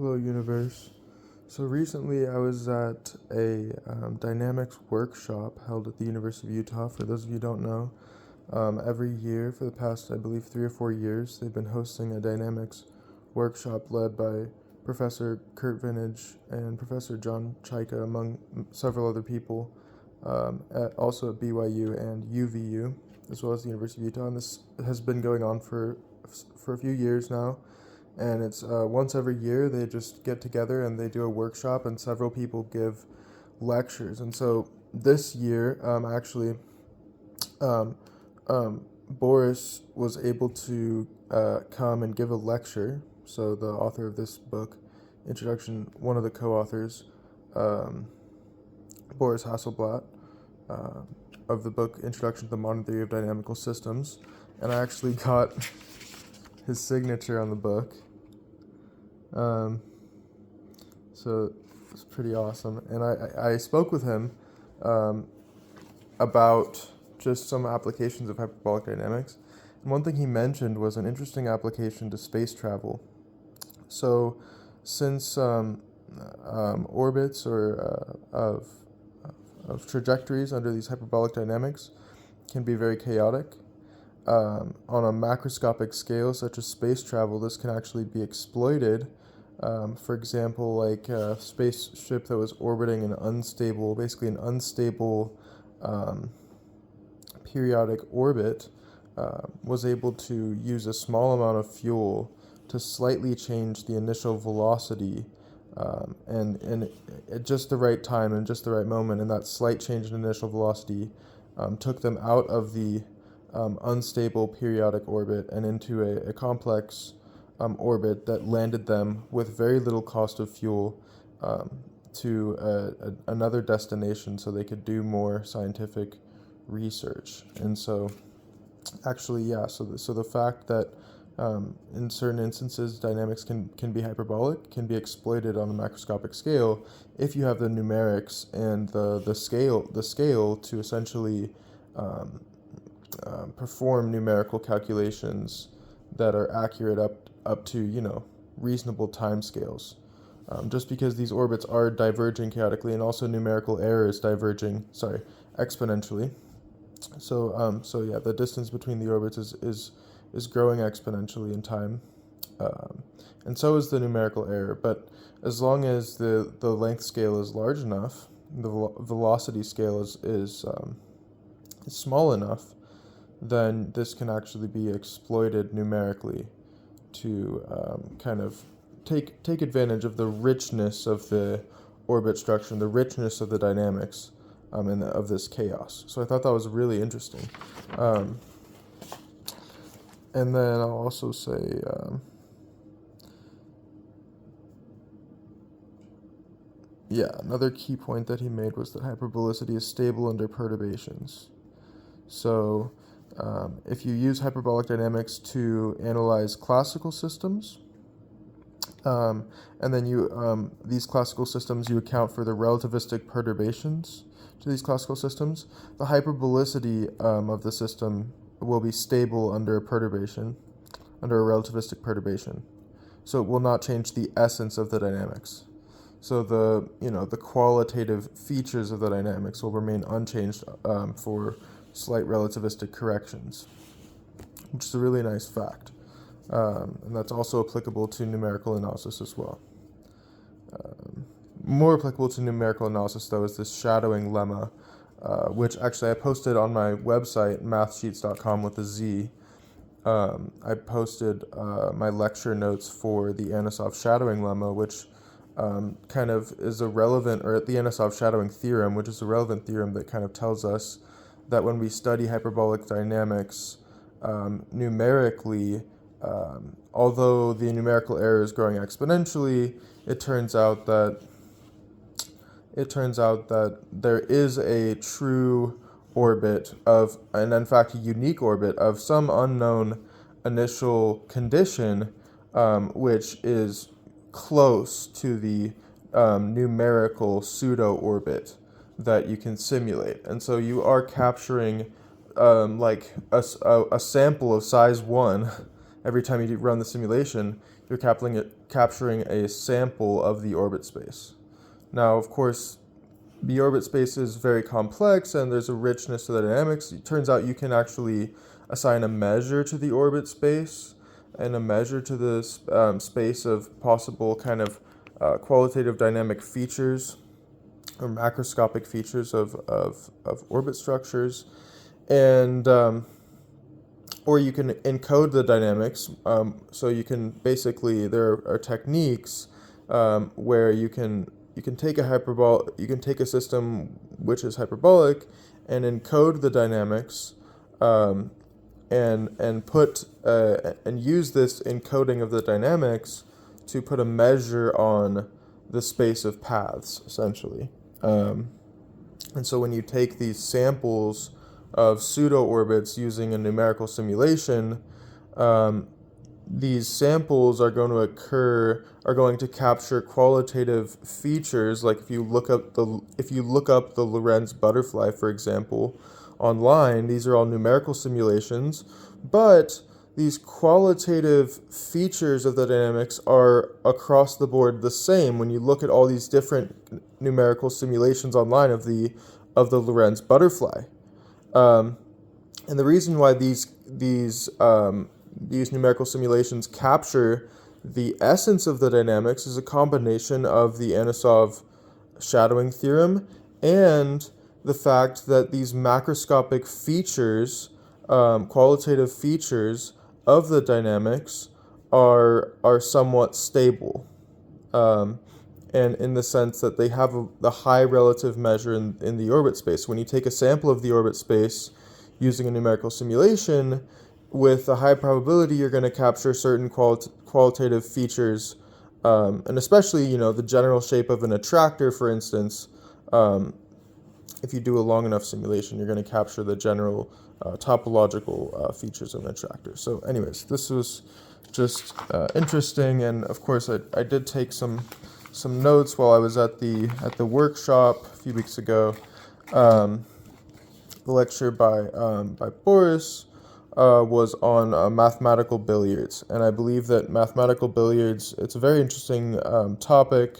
Hello, universe. So recently I was at a dynamics workshop held at the University of Utah. For those of you who don't know, every year for the past, I believe, 3 or 4 years, they've been hosting a dynamics workshop led by Professor Kurt Vintage and Professor John Chaika, among several other people, also at BYU and UVU, as well as the University of Utah. And this has been going on for a few years now. And it's once every year they just get together and they do a workshop, and several people give lectures. And so this year, um, Boris was able to come and give a lecture. So the author of this book, Introduction, one of the co-authors, Boris Hasselblatt, of the book Introduction to the Modern Theory of Dynamical Systems. And I actually got his signature on the book. So it's pretty awesome. And I spoke with him about just some applications of hyperbolic dynamics. And one thing he mentioned was an interesting application to space travel. So since orbits or of trajectories under these hyperbolic dynamics can be very chaotic, on a macroscopic scale, such as space travel, this can actually be exploited. For example, like a spaceship that was orbiting an unstable periodic orbit, was able to use a small amount of fuel to slightly change the initial velocity, and at just the right time and just the right moment, and that slight change in initial velocity took them out of the unstable periodic orbit and into a complex orbit that landed them with very little cost of fuel to another destination, so they could do more scientific research. And so actually, so the fact that in certain instances dynamics can be hyperbolic can be exploited on a macroscopic scale if you have the numerics and the scale to essentially perform numerical calculations that are accurate up to reasonable time scales. Just because these orbits are diverging chaotically, and also numerical error is diverging exponentially. So the distance between the orbits is growing exponentially in time, and so is the numerical error. But as long as the length scale is large enough, the velocity scale is small enough, then this can actually be exploited numerically to kind of take advantage of the richness of the orbit structure and the richness of the dynamics of this chaos. So I thought that was really interesting. And then I'll also say, another key point that he made was that hyperbolicity is stable under perturbations. So if you use hyperbolic dynamics to analyze classical systems, and then these classical systems, you account for the relativistic perturbations to these classical systems, the hyperbolicity of the system will be stable under a relativistic perturbation. So it will not change the essence of the dynamics. So the qualitative features of the dynamics will remain unchanged for slight relativistic corrections, which is a really nice fact. And that's also applicable to numerical analysis as well. More applicable to numerical analysis, though, is this shadowing lemma, which actually I posted on my website, mathsheets.com with a Z. I posted my lecture notes for the Anosov shadowing lemma, which kind of is a relevant, or the Anosov shadowing theorem, which is a relevant theorem that kind of tells us that when we study hyperbolic dynamics numerically, although the numerical error is growing exponentially, it turns out that there is a true orbit and in fact a unique orbit of some unknown initial condition, which is close to the numerical pseudo-orbit that you can simulate. And so you are capturing like a sample of size 1 every time you run the simulation. you're capturing a sample of the orbit space. Now, of course, the orbit space is very complex and there's a richness to the dynamics. It turns out you can actually assign a measure to the orbit space and a measure to the space of possible kind of qualitative dynamic features or macroscopic features of orbit structures. And or you can encode the dynamics. So you can basically, there are techniques where you can take a system which is hyperbolic and encode the dynamics, and put and use this encoding of the dynamics to put a measure on the space of paths, essentially. And so when you take these samples of pseudo-orbits using a numerical simulation, these samples are going to capture qualitative features. Like if you look up the Lorentz butterfly, for example, online, these are all numerical simulations, but these qualitative features of the dynamics are across the board the same when you look at all these different numerical simulations online of the Lorentz butterfly. And the reason why these numerical simulations capture the essence of the dynamics is a combination of the Anosov shadowing theorem and the fact that these macroscopic features, qualitative features of the dynamics are somewhat stable, and in the sense that they have the high relative measure in the orbit space. When you take a sample of the orbit space using a numerical simulation, with a high probability you're going to capture certain qualitative features, and especially, the general shape of an attractor, for instance. If you do a long enough simulation, you're going to capture the general topological features of an attractor. So anyways, this was just interesting, and of course I did take some notes while I was at the workshop a few weeks ago. The lecture by Boris was on mathematical billiards, and I believe that mathematical billiards, it's a very interesting topic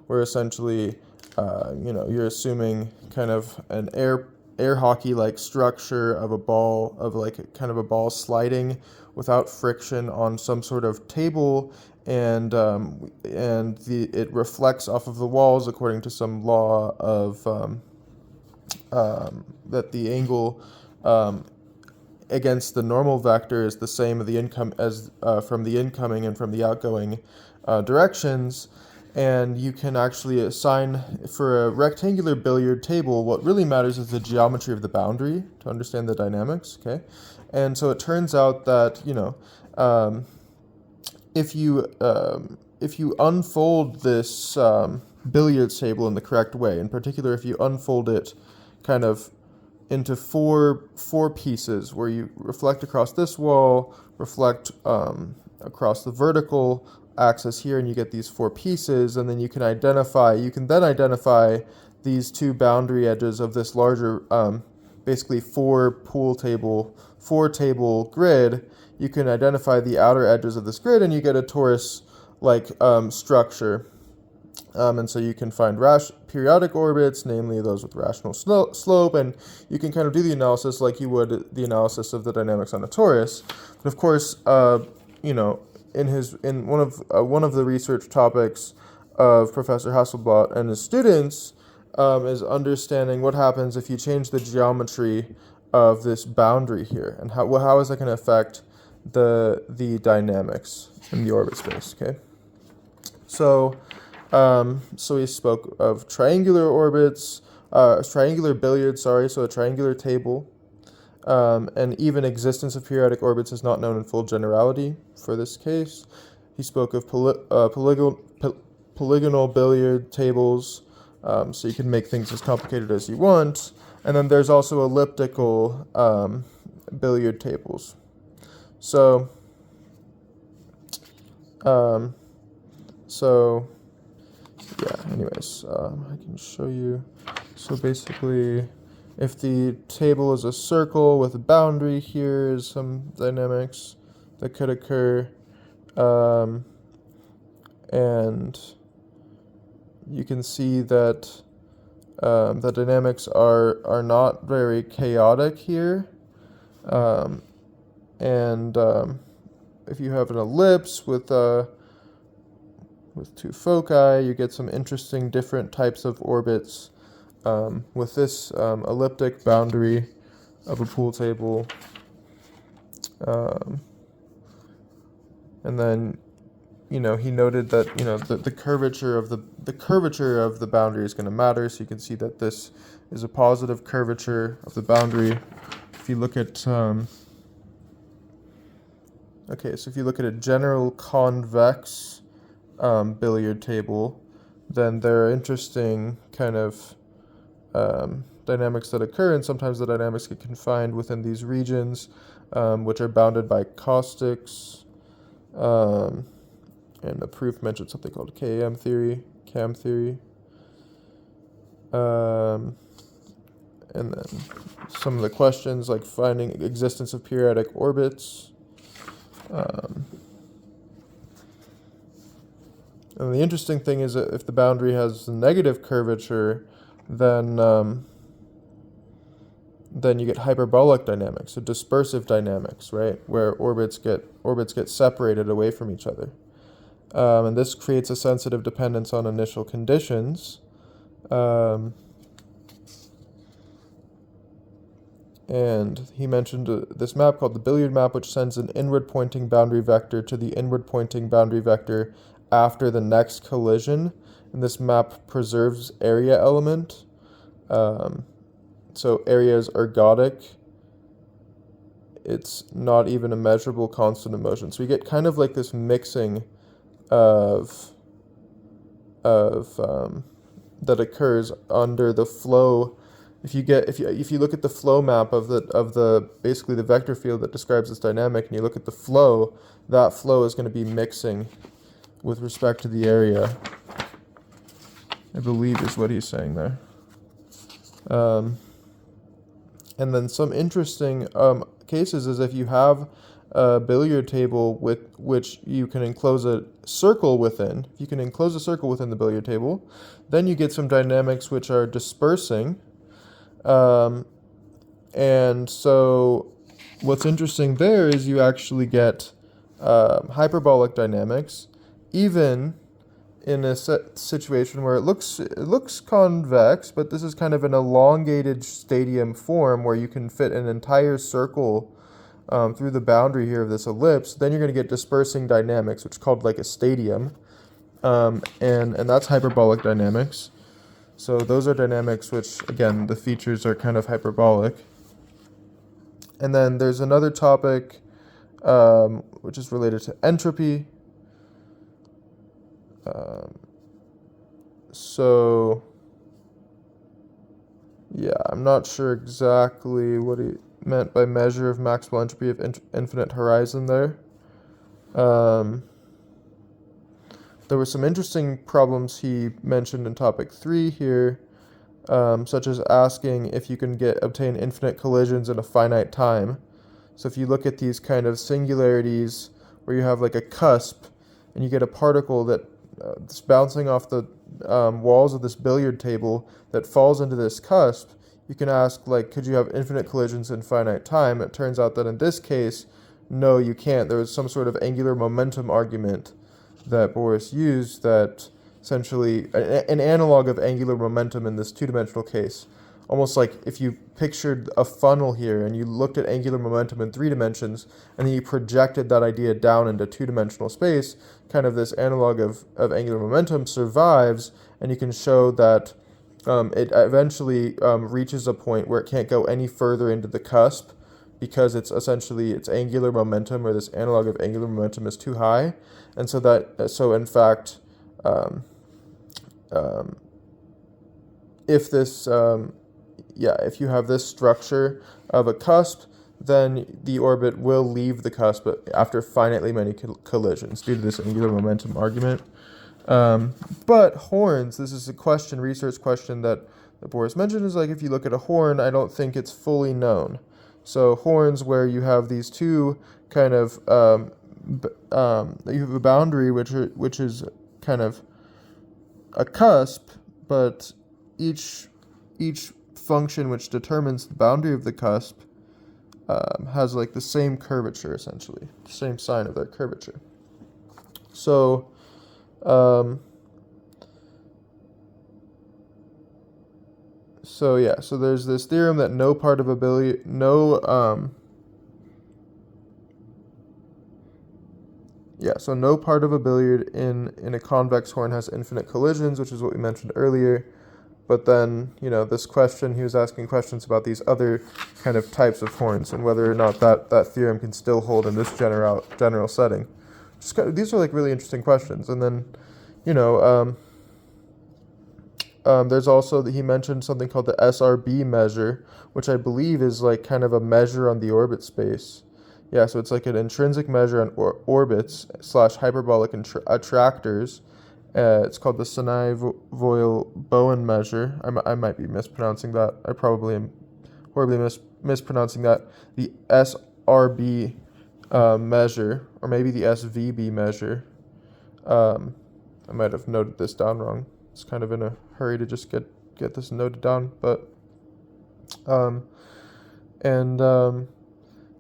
where essentially you're assuming kind of an air hockey like structure of a ball, of like kind of a ball sliding without friction on some sort of table, and it reflects off of the walls according to some law of that the angle against the normal vector is the same of the from the incoming and from the outgoing directions. And you can actually assign, for a rectangular billiard table, what really matters is the geometry of the boundary to understand the dynamics, okay? And so it turns out that, if you unfold this billiards table in the correct way, in particular if you unfold it kind of into four pieces, where you reflect across this wall, reflect across the vertical axis here, and you get these four pieces, and then you can then identify these two boundary edges of this larger, basically four table grid. You can identify the outer edges of this grid, and you get a torus-like structure. And so you can find periodic orbits, namely those with rational slope, and you can kind of do the analysis like you would the analysis of the dynamics on a torus. But of course, in one of the research topics of Professor Hasselblad and his students is understanding what happens if you change the geometry of this boundary here, and how is that going to affect the dynamics in the orbit space. Okay, so we spoke of triangular orbits, triangular billiards. So a triangular table. And even existence of periodic orbits is not known in full generality for this case. He spoke of polygonal billiard tables, so you can make things as complicated as you want. And then there's also elliptical billiard tables. So anyways, I can show you. So basically, if the table is a circle with a boundary, here is some dynamics that could occur. and you can see that the dynamics are not very chaotic here. And if you have an ellipse with two foci, you get some interesting different types of orbits. With this elliptic boundary of a pool table, and then he noted that the curvature of the boundary is going to matter. So you can see that this is a positive curvature of the boundary. If you look at so if you look at a general convex billiard table, then there are interesting kind of dynamics that occur, and sometimes the dynamics get confined within these regions, which are bounded by caustics. And the proof mentioned something called CAM theory. And then some of the questions, like finding existence of periodic orbits. And the interesting thing is that if the boundary has negative curvature, then you get hyperbolic dynamics, so dispersive dynamics, right, where orbits get separated away from each other. And this creates a sensitive dependence on initial conditions. And he mentioned this map called the billiard map, which sends an inward-pointing boundary vector to the inward-pointing boundary vector after the next collision. And this map preserves area element. So area is ergodic. It's not even a measurable constant of motion. So we get kind of like this mixing of that occurs under the flow. If you look at the flow map of the basically the vector field that describes this dynamic, and you look at the flow, that flow is going to be mixing with respect to the area, I believe is what he's saying there. And then some interesting cases is if you have a billiard table with which you can enclose a circle within. If you can enclose a circle within the billiard table, then you get some dynamics which are dispersing. And so what's interesting there is you actually get hyperbolic dynamics, even in a situation where it looks convex, but this is kind of an elongated stadium form where you can fit an entire circle through the boundary here of this ellipse. Then you're going to get dispersing dynamics, which is called like a stadium, and that's hyperbolic dynamics. So those are dynamics which, again, the features are kind of hyperbolic. And then there's another topic which is related to entropy. So yeah, I'm not sure exactly what he meant by measure of maximal entropy of infinite horizon there. There were some interesting problems he mentioned in topic 3 here, such as asking if you can obtain infinite collisions in a finite time. So if you look at these kind of singularities where you have like a cusp and you get a particle that's bouncing off the walls of this billiard table that falls into this cusp, you can ask, like, could you have infinite collisions in finite time? It turns out that in this case, no, you can't. There was some sort of angular momentum argument that Boris used that essentially an analog of angular momentum in this two-dimensional case. Almost like if you pictured a funnel here and you looked at angular momentum in 3 dimensions and then you projected that idea down into 2-dimensional space, kind of this analog of angular momentum survives, and you can show that it eventually reaches a point where it can't go any further into the cusp because it's essentially its angular momentum, or this analog of angular momentum, is too high. And so in fact, if you have this structure of a cusp, then the orbit will leave the cusp after finitely many collisions due to this angular momentum argument. But horns, this is a research question that Boris mentioned, is like if you look at a horn, I don't think it's fully known. So horns where you have these two kind of, you have a boundary which is kind of a cusp, but each function which determines the boundary of the cusp has like the same curvature, essentially, the same sign of that curvature. So so there's this theorem that no part of a billiard, so no part of a billiard in a convex horn has infinite collisions, which is what we mentioned earlier. But then, this question, he was asking questions about these other kind of types of horns and whether or not that theorem can still hold in this general setting. These are like really interesting questions. And then, there's also he mentioned something called the SRB measure, which I believe is like kind of a measure on the orbit space. Yeah, so it's like an intrinsic measure on orbits / hyperbolic attractors. It's called the Sinai-Voil-Bowen measure. I might be mispronouncing that. I probably am horribly mispronouncing that. The SRB measure, or maybe the SVB measure. I might have noted this down wrong. It's kind of in a hurry to just get this noted down, but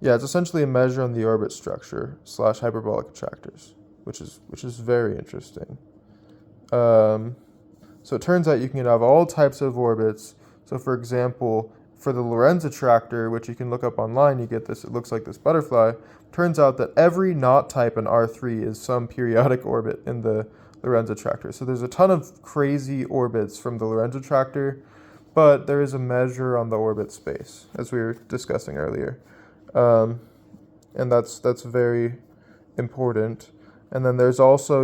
it's essentially a measure on the orbit structure / hyperbolic attractors, which is very interesting. So it turns out you can have all types of orbits. So for example, for the Lorentz attractor, which you can look up online, you get this, it looks like this butterfly. Turns out that every knot type in R3 is some periodic orbit in the Lorentz attractor. So there's a ton of crazy orbits from the Lorentz attractor, but there is a measure on the orbit space, as we were discussing earlier. And that's very important. And then there's also,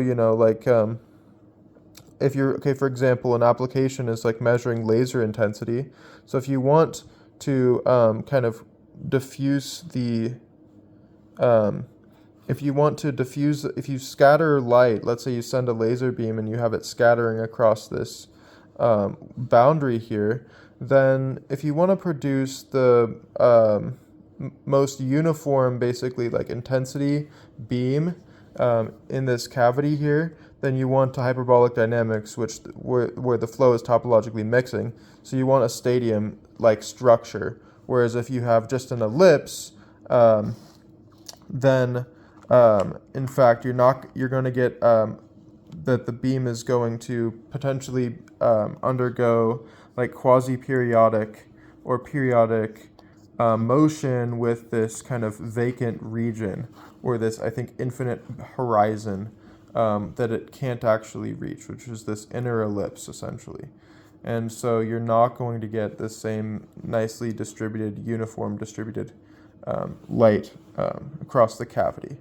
if you're, for example, an application is like measuring laser intensity. So if you want to kind of diffuse the, if you scatter light, let's say you send a laser beam and you have it scattering across this boundary here, then if you want to produce the most uniform, basically like intensity beam in this cavity here, then you want to hyperbolic dynamics, where the flow is topologically mixing. So you want a stadium-like structure. Whereas if you have just an ellipse, then in fact you're going to get that the beam is going to potentially undergo like quasi-periodic or periodic motion with this kind of vacant region, or this, I think, infinite horizon that it can't actually reach, which is this inner ellipse, essentially. And so you're not going to get the same nicely distributed, uniform distributed light across the cavity.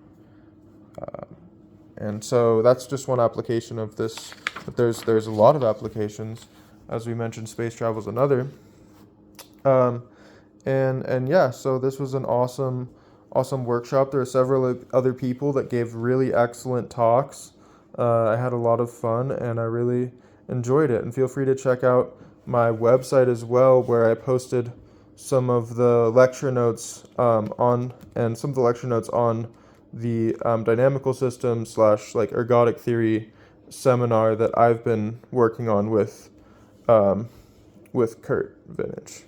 And so that's just one application of this, but there's a lot of applications. As we mentioned, space travel is another. So this was an awesome workshop. There are several other people that gave really excellent talks. I had a lot of fun and I really enjoyed it. And feel free to check out my website as well, where I posted some of the lecture notes on the dynamical system / like ergodic theory seminar that I've been working on with Kurt Vinich.